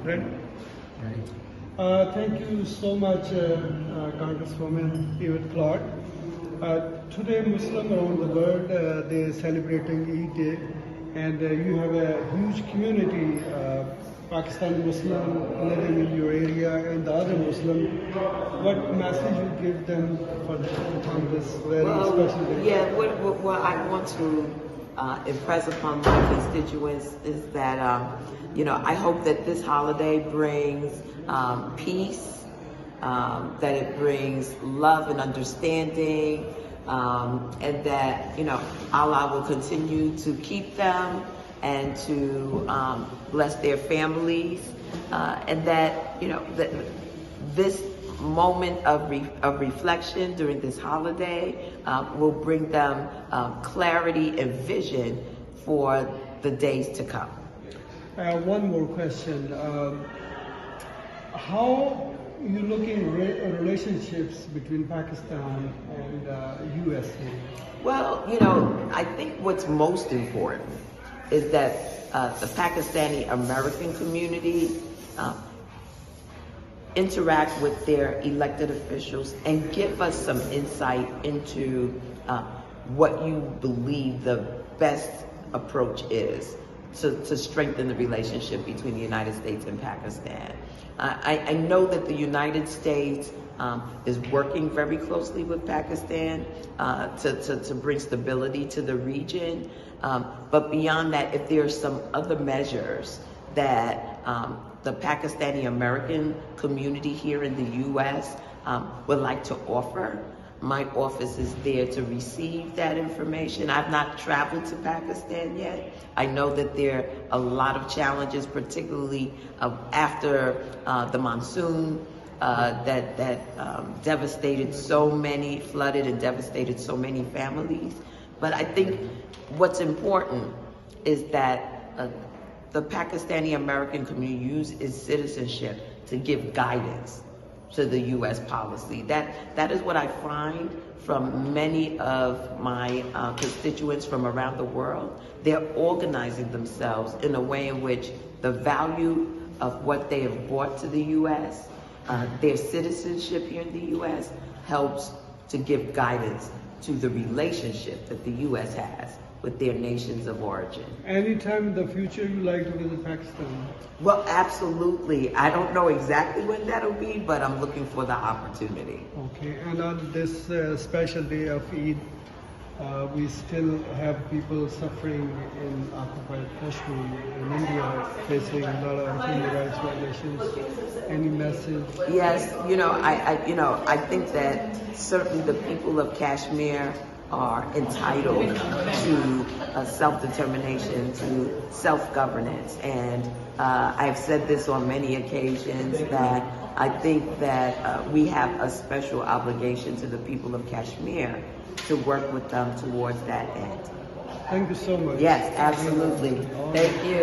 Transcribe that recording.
Ready? Thank you so much, Congresswoman Yvette Clarke. Today, Muslims around the world, they're celebrating Eid Day, and you have a huge community, Pakistani Muslim living in your area and the other Muslim. What message you give them on this very special day? Yeah, what I want to impress upon my constituents is that, I hope that this holiday brings peace, that it brings love and understanding, and that, Allah will continue to keep them and to bless their families, and that, that this moment of reflection during this holiday will bring them clarity and vision for the days to come. One more question. How you looking at relationships between Pakistan and USA? Well, I think what's most important is that the Pakistani American community interact with their elected officials and give us some insight into what you believe the best approach is to strengthen the relationship between the United States and Pakistan. I know that the United States is working very closely with Pakistan to bring stability to the region. But beyond that, if there are some other measures that the Pakistani American community here in the U.S. Would like to offer, my office is there to receive that information. I've not traveled to Pakistan yet. I know that there are a lot of challenges, particularly after the monsoon that devastated so many, flooded and devastated so many families. But I think what's important is that the Pakistani American community use its citizenship to give guidance to the U.S. policy. That is what I find from many of my constituents from around the world. They're organizing themselves in a way in which the value of what they have brought to the U.S., their citizenship here in the U.S., helps to give guidance to the relationship that the U.S. has with their nations of origin. Anytime in the future you like to visit Pakistan? Well, absolutely. I don't know exactly when that'll be, but I'm looking for the opportunity. Okay, and on this special day of Eid, we still have people suffering in occupied Kashmiri in India, facing a lot of human rights violations. Any message? Yes, I think that certainly the people of Kashmir are entitled to self-determination, to self-governance. And I've said this on many occasions that I think that we have a special obligation to the people of Kashmir to work with them towards that end. Thank you so much. Yes, absolutely. Thank you.